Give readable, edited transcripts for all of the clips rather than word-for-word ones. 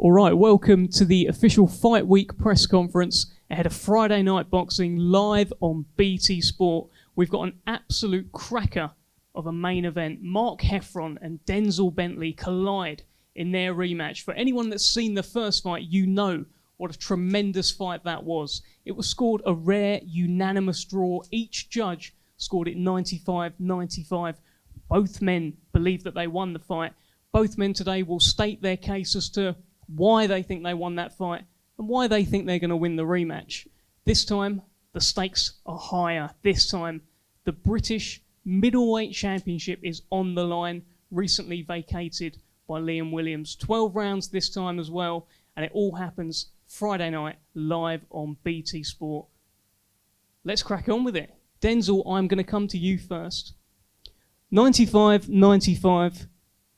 All right, welcome to the official Fight Week press conference ahead of Friday Night Boxing live on BT Sport. We've got an absolute cracker of a main event. Mark Heffron and Denzel Bentley collide in their rematch. For anyone that's seen the first fight, you know what a tremendous fight that was. It was scored a rare unanimous draw. Each judge scored it 95-95. Both men believe that they won the fight. Both men today will state their case as to why they think they won that fight and why they think they're going to win the rematch. This time, the stakes are higher. This time, the British middleweight championship is on the line, recently vacated by Liam Williams. 12 rounds this time as well, and it all happens Friday night live on BT Sport. Let's crack on with it. Denzel, I'm going to come to you first. 95-95.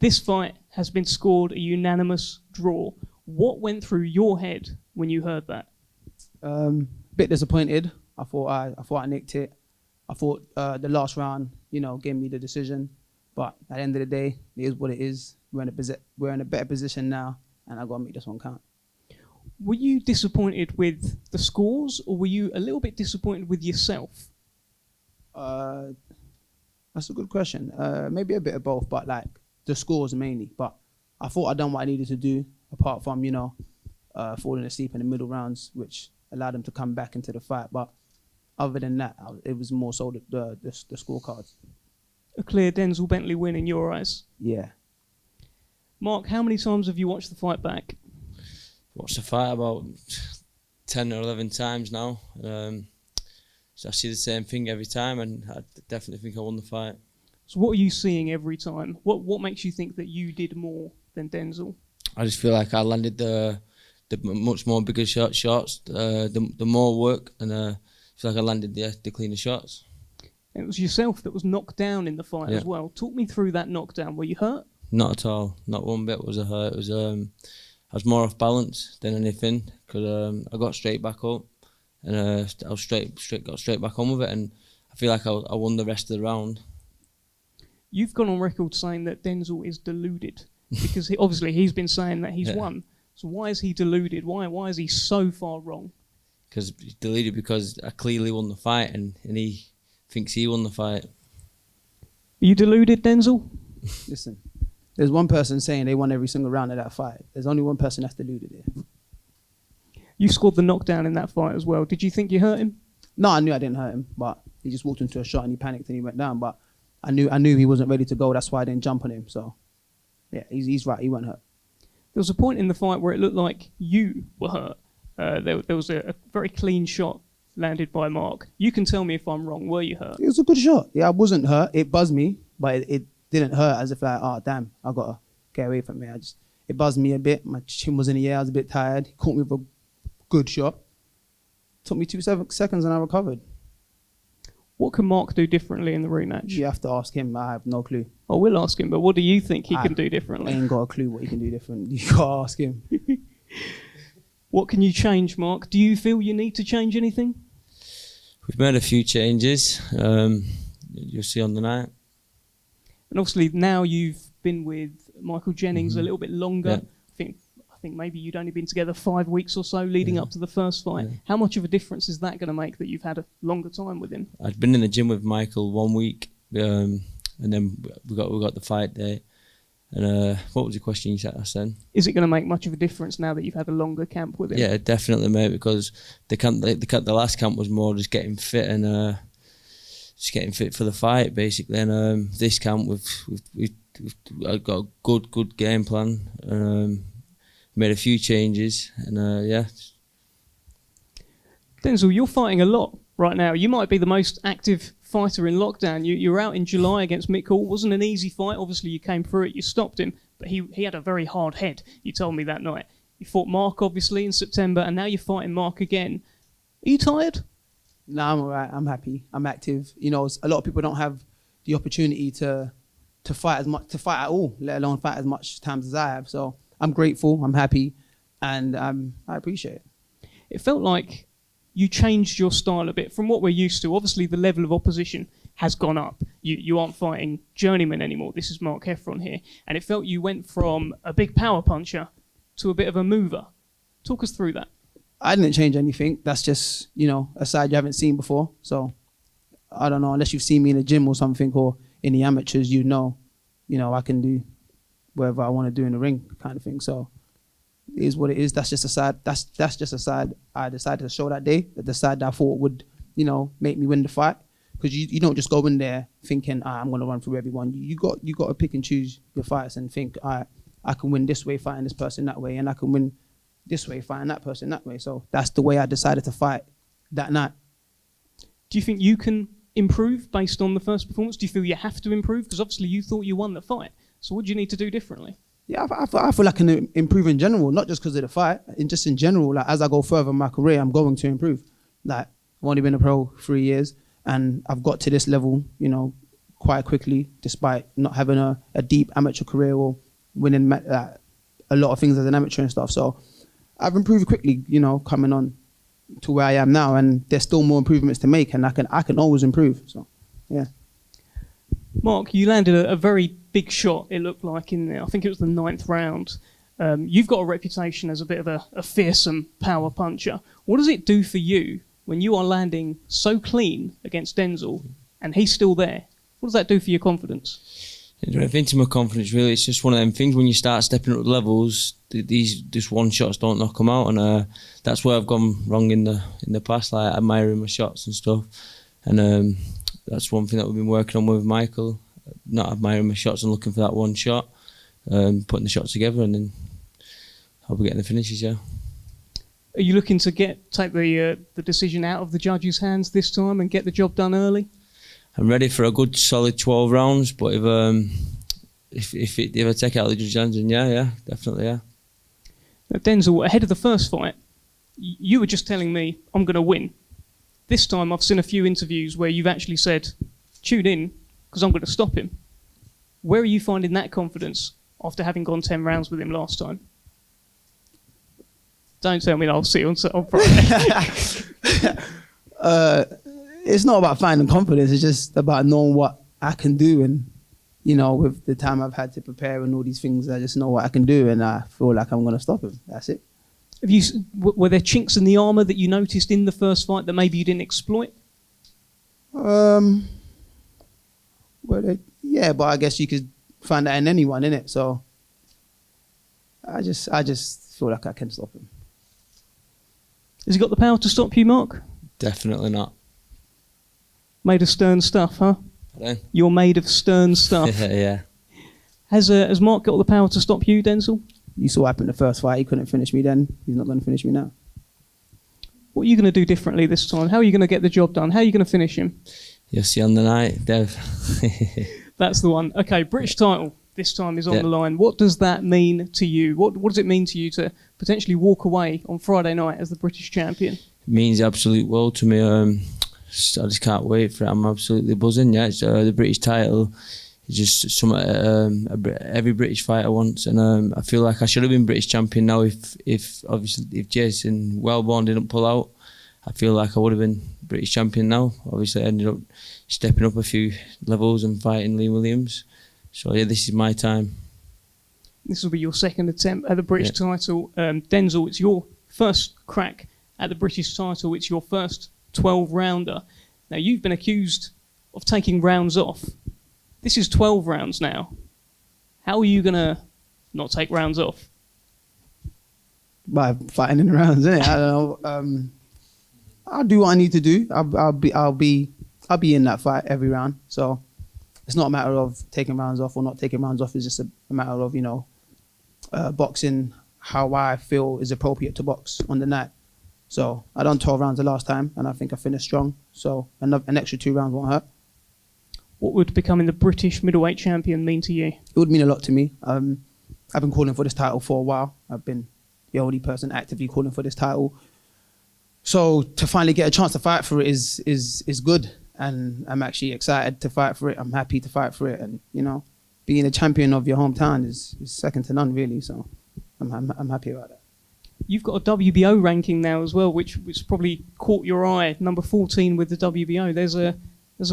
This fight has been scored a unanimous draw. What went through your head when you heard that? Bit disappointed. I thought I nicked it. I thought the last round, gave me the decision. But at the end of the day, it is what it is. We're in a better position now, and I got to make this one count. Were you disappointed with the scores, or were you a little bit disappointed with yourself? That's a good question. Maybe a bit of both, but the scores mainly. But I thought I'd done what I needed to do, apart from, falling asleep in the middle rounds, which allowed them to come back into the fight. But other than that, it was more so the scorecards. A clear Denzel Bentley win in your eyes? Yeah. Mark, how many times have you watched the fight back? Watched the fight about 10 or 11 times now. So I see the same thing every time, and I definitely think I won the fight. So what are you seeing every time? What makes you think that you did more than Denzel? I just feel like I landed the much more bigger shots, the more work, and I feel like I landed the cleaner shots. It was yourself that was knocked down in the fight as well. Talk me through that knockdown. Were you hurt? Not at all. Not one bit was I hurt. It was I was more off balance than anything, because I got straight back up, and I was got straight back on with it, and I feel like I won the rest of the round. You've gone on record saying that Denzel is deluded, because he's been saying that he's won. So why is he deluded? Why is he so far wrong? Because he's deluded because I clearly won the fight, and he thinks he won the fight. Are you deluded, Denzel? Listen, there's one person saying they won every single round of that fight. There's only one person that's deluded here. You scored the knockdown in that fight as well. Did you think you hurt him? No, I knew I didn't hurt him, but he just walked into a shot and he panicked and he went down. But I knew he wasn't ready to go. That's why I didn't jump on him. So, yeah, he's right. He wasn't hurt. There was a point in the fight where it looked like you were hurt. There was a very clean shot landed by Mark. You can tell me if I'm wrong. Were you hurt? It was a good shot. Yeah, I wasn't hurt. It buzzed me, but it didn't hurt as if damn, I got to get away from it. It buzzed me a bit. My chin was in the air. I was a bit tired. He caught me with a good shot. Took me 2 seconds and I recovered. What can Mark do differently in the rematch? You have to ask him. I have no clue. Oh, we'll ask him, but what do you think he can do differently? I ain't got a clue what he can do different. You got to ask him. What can you change, Mark? Do you feel you need to change anything? We've made a few changes. You'll see on the night. And obviously now you've been with Michael Jennings a little bit longer. Yeah. I think maybe you'd only been together 5 weeks or so leading up to the first fight. Yeah. How much of a difference is that going to make that you've had a longer time with him? I'd been in the gym with Michael 1 week, and then we got the fight day. And what was the question you asked then? Is it going to make much of a difference now that you've had a longer camp with him? Yeah, definitely, mate. Because the last camp was more just getting fit and just getting fit for the fight, basically. And this camp we've got a good game plan. Made a few changes, and yeah. Denzel, you're fighting a lot right now. You might be the most active fighter in lockdown. You were out in July against Mick Hall. It wasn't an easy fight. Obviously, you came through it. You stopped him, but he had a very hard head. You told me that night. You fought Mark, obviously, in September, and now you're fighting Mark again. Are you tired? No, I'm all right. I'm happy. I'm active. A lot of people don't have the opportunity to fight at all, let alone fight as much times as I have. So I'm grateful, I'm happy, and I appreciate it. It felt like you changed your style a bit from what we're used to. Obviously, the level of opposition has gone up. You aren't fighting journeyman anymore. This is Mark Heffron here. And it felt you went from a big power puncher to a bit of a mover. Talk us through that. I didn't change anything. That's just, a side you haven't seen before. So I don't know, unless you've seen me in a gym or something or in the amateurs, I can do whatever I want to do in the ring kind of thing. So it is what it is. That's just a side. That's just a side I decided to show that day. The side that I thought would, make me win the fight. Because you don't just go in there thinking, I'm going to run through everyone. You got to pick and choose your fights and think, I can win this way fighting this person that way, and I can win this way fighting that person that way. So that's the way I decided to fight that night. Do you think you can improve based on the first performance? Do you feel you have to improve? Because obviously you thought you won the fight. So what do you need to do differently? Yeah, I feel like I can improve in general, not just because of the fight, just in general. Like as I go further in my career, I'm going to improve. Like I've only been a pro 3 years, and I've got to this level, quite quickly, despite not having a deep amateur career or winning a lot of things as an amateur and stuff. So I've improved quickly, coming on to where I am now, and there's still more improvements to make, and I can always improve. So, yeah. Mark, you landed a very big shot, it looked like, I think it was the 9th round. You've got a reputation as a bit of a fearsome power puncher. What does it do for you when you are landing so clean against Denzel and he's still there? What does that do for your confidence? I think to my confidence, really, it's just one of them things when you start stepping up levels, these just one shots don't knock them out, and that's where I've gone wrong in the past, like admiring my shots and stuff. And that's one thing that we've been working on with Michael, not admiring my shots and looking for that one shot, putting the shots together, and then I'll be getting the finishes, yeah. Are you looking to take the decision out of the judges' hands this time and get the job done early? I'm ready for a good solid 12 rounds, but if I take it out of the judges' hands, then yeah, definitely, yeah. Now, Denzel, ahead of the first fight, you were just telling me, I'm going to win. This time I've seen a few interviews where you've actually said, tune in, because I'm going to stop him. Where are you finding that confidence after having gone 10 rounds with him last time? Don't tell me that I'll see you on Friday. It's not about finding confidence, it's just about knowing what I can do, and with the time I've had to prepare and all these things, I just know what I can do, and I feel like I'm going to stop him. That's it. Were there chinks in the armour that you noticed in the first fight that maybe you didn't exploit? Yeah, but I guess you could find that in anyone, innit? So I just feel like I can stop him. Has he got the power to stop you, Mark? Definitely not. Made of stern stuff, huh? Pardon? You're made of stern stuff. Yeah. Has Mark got all the power to stop you, Denzel? You saw what happened in the first fight. He couldn't finish me then. He's not going to finish me now. What are you going to do differently this time? How are you going to get the job done? How are you going to finish him? You'll see on the night, Dev. That's the one. Okay, British title this time is on the line. What does that mean to you? What does it mean to you to potentially walk away on Friday night as the British champion? It means the absolute world to me. I just can't wait for it. I'm absolutely buzzing. Yeah, it's, the British title is just something every British fighter wants, and I feel like I should have been British champion now. If Jason Wellborn didn't pull out, I feel like I would have been British champion now. Obviously, I ended up stepping up a few levels and fighting Lee Williams. So yeah, this is my time. This will be your second attempt at the British title. Denzel, it's your first crack at the British title. It's your first 12-rounder. Now, you've been accused of taking rounds off. This is 12 rounds now. How are you going to not take rounds off? By fighting in the rounds, innit? I don't know. I'll do what I need to do. I'll be in that fight every round. So it's not a matter of taking rounds off or not taking rounds off. It's just a matter of, boxing how I feel is appropriate to box on the night. So I done 12 rounds the last time, and I think I finished strong. So an extra 2 rounds won't hurt. What would becoming the British middleweight champion mean to you? It would mean a lot to me. I've been calling for this title for a while. I've been the only person actively calling for this title. So to finally get a chance to fight for it is good, and I'm actually excited to fight for it. I'm happy to fight for it, and being a champion of your hometown is second to none, really. So I'm happy about that. You've got a WBO ranking now as well, which probably caught your eye. Number 14 with the WBO. There's a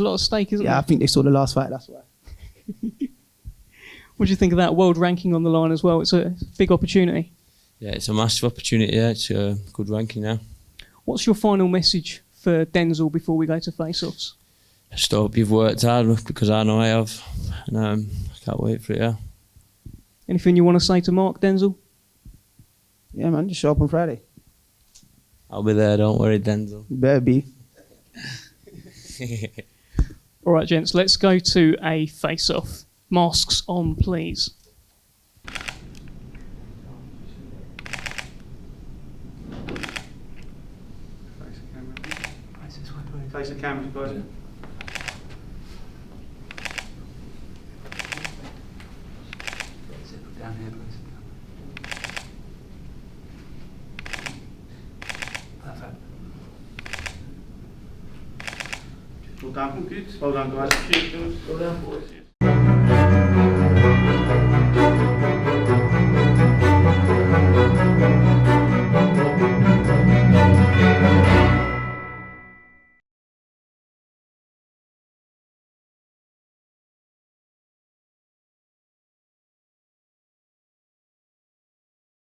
lot at stake, isn't there? Yeah, I think they saw the last fight. That's why. What do you think of that world ranking on the line as well? It's a big opportunity. Yeah, it's a massive opportunity. Yeah, it's a good ranking now. What's your final message for Denzel before we go to face-offs? Just hope you've worked hard, because I know I have, and I can't wait for it. Yeah. Anything you want to say to Mark, Denzel? Yeah, man, just show up on Friday. I'll be there. Don't worry, Denzel. You better be. All right, gents, let's go to a face-off. Masks on, please. Face the camera, guys. Down here, please. Perfect. Well done, good. Well done, guys. Well done, boys.